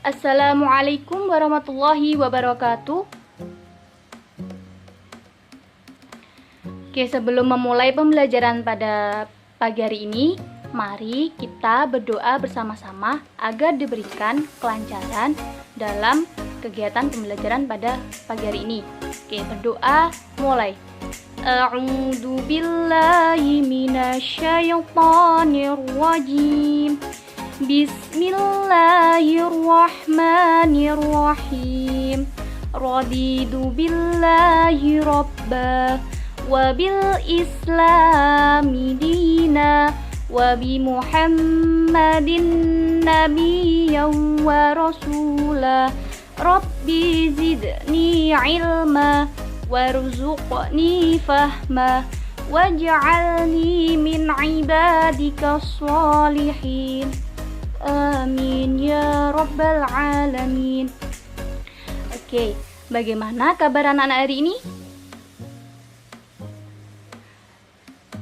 Assalamualaikum warahmatullahi wabarakatuh. Oke, sebelum memulai pembelajaran pada pagi hari ini, mari kita berdoa bersama-sama agar diberikan kelancaran dalam kegiatan pembelajaran pada pagi hari ini. Oke, berdoa mulai. A'udzu billahi minasyaitonir rajim. Bismillahirrahmanirrahim. Raditu billahi rabba wa bil islami dina wa bi Muhammadin nabiyyan wa rasula. Rabbi zidni ilma warzuqni fahma waj'alni min ibadika sholihin. Amin ya rabbal alamin. Oke, bagaimana kabar anak-anak hari ini?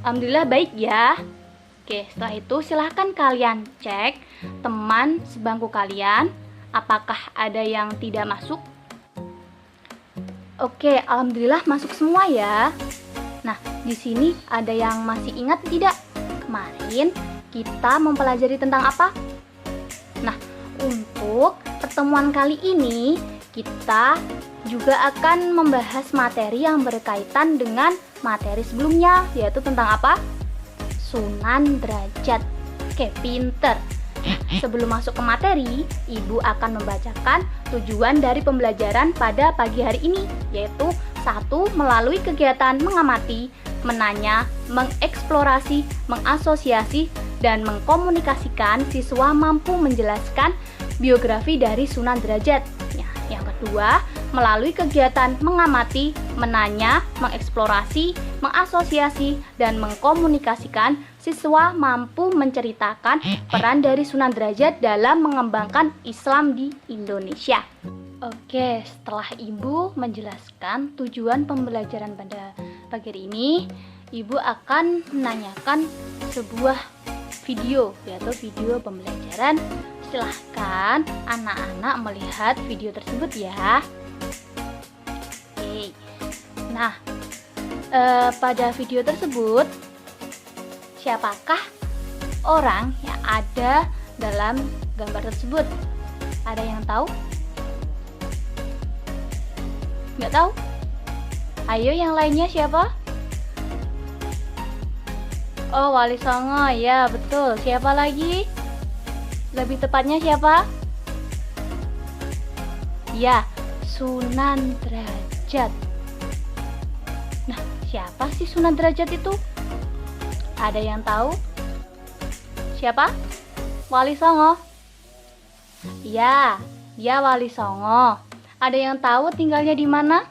Alhamdulillah baik ya. Oke, setelah itu silahkan kalian cek teman sebangku kalian, apakah ada yang tidak masuk? Oke, alhamdulillah masuk semua ya. Nah, di sini ada yang masih ingat tidak? Kemarin kita mempelajari tentang apa? Nah, untuk pertemuan kali ini kita juga akan membahas materi yang berkaitan dengan materi sebelumnya, yaitu tentang apa? Sunan derajat. Oke, pinter. Sebelum masuk ke materi, Ibu akan membacakan tujuan dari pembelajaran pada pagi hari ini, yaitu 1. Melalui kegiatan mengamati, menanya, mengeksplorasi, mengasosiasi, dan mengkomunikasikan, siswa mampu menjelaskan biografi dari Sunan Derajat. Yang kedua, melalui kegiatan mengamati, menanya, mengeksplorasi, mengasosiasi, dan mengkomunikasikan, siswa mampu menceritakan peran dari Sunan Derajat dalam mengembangkan Islam di Indonesia. Oke, setelah Ibu menjelaskan tujuan pembelajaran pada pagi hari ini, Ibu akan menanyakan sebuah video, yaitu video pembelajaran. Silahkan anak-anak melihat video tersebut ya. Oke, nah pada video tersebut, siapakah orang yang ada dalam gambar tersebut? Ada yang tahu? Nggak tahu? Ayo yang lainnya siapa? Oh, Wali Songo, ya betul. Siapa lagi? Lebih tepatnya siapa? Ya, Sunan Derajat. Nah, siapa sih Sunan Derajat itu? Ada yang tahu? Siapa? Wali Songo. Ya, dia Wali Songo. Ada yang tahu tinggalnya di mana?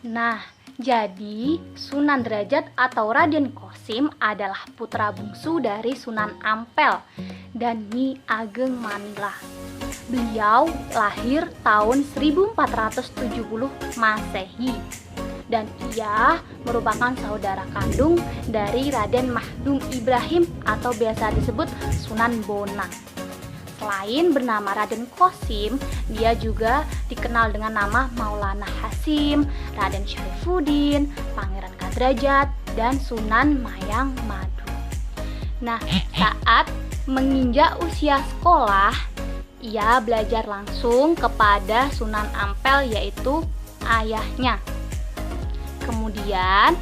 Nah, jadi Sunan Derajat atau Raden Kosim adalah putra bungsu dari Sunan Ampel dan Nyi Ageng Manila. Beliau lahir tahun 1470 Masehi dan ia merupakan saudara kandung dari Raden Mahdum Ibrahim atau biasa disebut Sunan Bonang. Selain bernama Raden Kosim, dia juga dikenal dengan nama Maulana Hasim, Raden Syarifuddin, Pangeran Kadrajat, dan Sunan Mayang Madu. Nah, saat menginjak usia sekolah, ia belajar langsung kepada Sunan Ampel, yaitu ayahnya. Kemudian,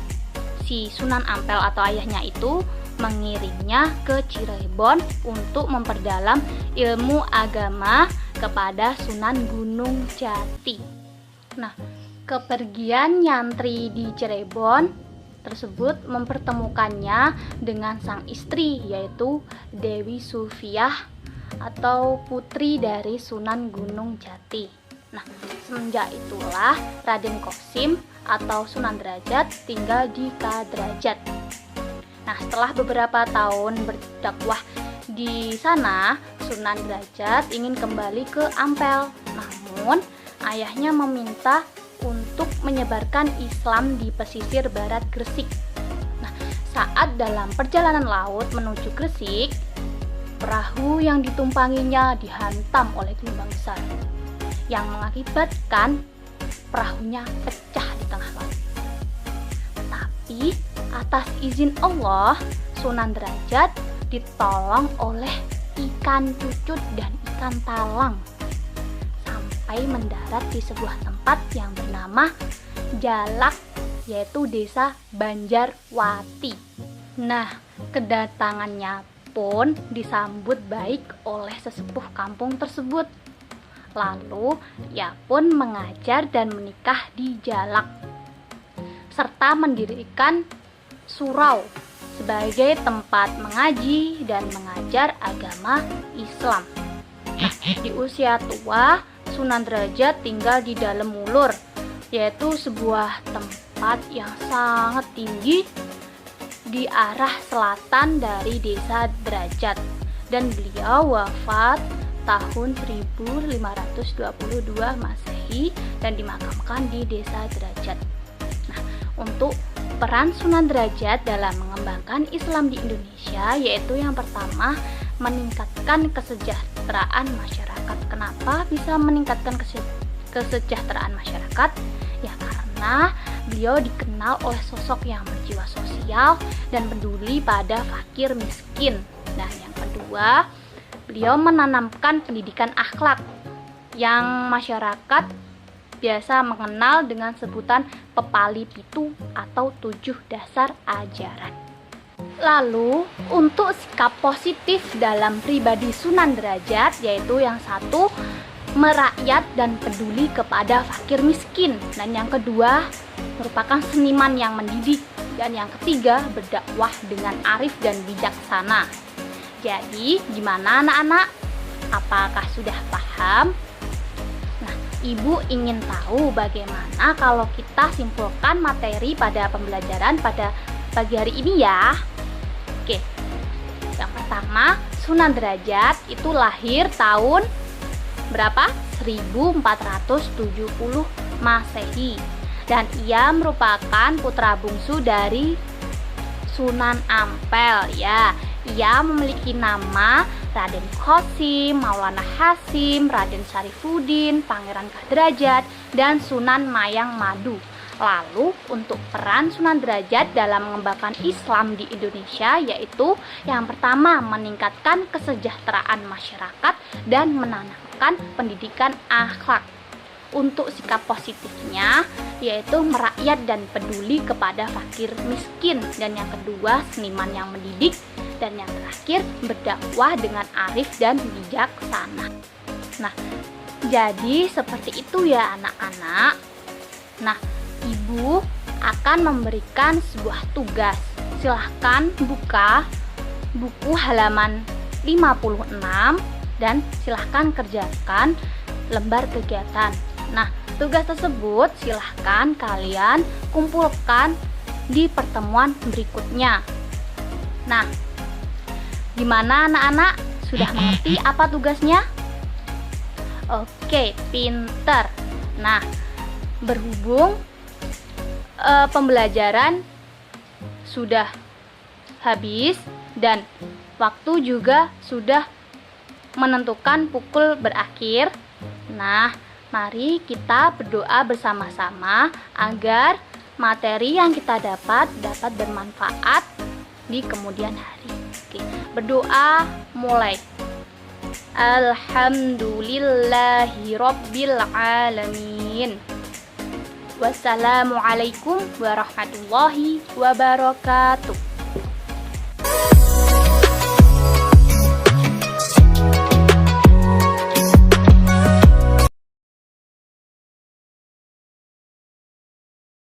si Sunan Ampel atau ayahnya itu mengirimnya ke Cirebon untuk memperdalam ilmu agama kepada Sunan Gunung Jati. Nah, kepergian nyantri di Cirebon tersebut mempertemukannya dengan sang istri, yaitu Dewi Sufiah atau putri dari Sunan Gunung Jati. Nah, semenjak itulah Raden Kosim atau Sunan Derajat tinggal di Kadrajat. Nah, setelah beberapa tahun berdakwah di sana, Sunan Derajat ingin kembali ke Ampel. Namun, ayahnya meminta untuk menyebarkan Islam di pesisir barat Gresik. Nah, saat dalam perjalanan laut menuju Gresik, perahu yang ditumpanginya dihantam oleh gelombang besar yang mengakibatkan perahunya pecah di tengah laut. Tapi atas izin Allah, Sunan Derajat ditolong oleh ikan cucut dan ikan talang sampai mendarat di sebuah tempat yang bernama Jalak, yaitu desa Banjarwati. Nah, kedatangannya pun disambut baik oleh sesepuh kampung tersebut. Lalu ia pun mengajar dan menikah di Jalak, serta mendirikan surau sebagai tempat mengaji dan mengajar agama Islam. Nah, di usia tua, Sunan Derajat tinggal di Dalem Wulur, yaitu sebuah tempat yang sangat tinggi di arah selatan dari desa Derajat, dan beliau wafat tahun 1522 Masehi dan dimakamkan di desa Derajat. Nah, untuk peran Sunan Derajat dalam mengembangkan Islam di Indonesia, yaitu yang pertama, meningkatkan kesejahteraan masyarakat. Kenapa bisa meningkatkan kesejahteraan masyarakat? Ya karena beliau dikenal oleh sosok yang berjiwa sosial dan peduli pada fakir miskin. Nah, yang kedua, beliau menanamkan pendidikan akhlak yang masyarakat biasa mengenal dengan sebutan Pepali Pitu atau 7 dasar ajaran. Lalu, untuk sikap positif dalam pribadi Sunan Derajat, yaitu yang satu, merakyat dan peduli kepada fakir miskin, dan yang kedua, merupakan seniman yang mendidik, dan yang ketiga, berdakwah dengan arif dan bijaksana. Jadi, gimana anak-anak? Apakah sudah paham? Nah, Ibu ingin tahu bagaimana kalau kita simpulkan materi pada pembelajaran pada pagi hari ini ya? Oke, yang pertama, Sunan Derajat itu lahir tahun berapa? 1470 Masehi, dan ia merupakan putra bungsu dari Sunan Ampel ya. Ia memiliki nama Raden Qasim, Maulana Hasim, Raden Syarifuddin, Pangeran Kadrajat, dan Sunan Mayang Madu. Lalu untuk peran Sunan Derajat dalam mengembangkan Islam di Indonesia, yaitu yang pertama, meningkatkan kesejahteraan masyarakat dan menanamkan pendidikan akhlak. Untuk sikap positifnya, yaitu merakyat dan peduli kepada fakir miskin, dan yang kedua, seniman yang mendidik, dan yang terakhir, berdakwah dengan arif dan bijaksana. Nah, jadi seperti itu ya anak-anak. Nah, Ibu akan memberikan sebuah tugas. Silahkan buka buku halaman 56 dan silahkan kerjakan lembar kegiatan. Nah, tugas tersebut silahkan kalian kumpulkan di pertemuan berikutnya. Nah, gimana anak-anak? Sudah mengerti apa tugasnya? Oke, pinter. Nah, berhubung pembelajaran sudah habis dan waktu juga sudah menentukan pukul berakhir. Nah, mari kita berdoa bersama-sama agar materi yang kita dapat bermanfaat di kemudian hari. Oke, berdoa mulai. Alhamdulillahirabbil alamin. Wassalamualaikum warahmatullahi wabarakatuh.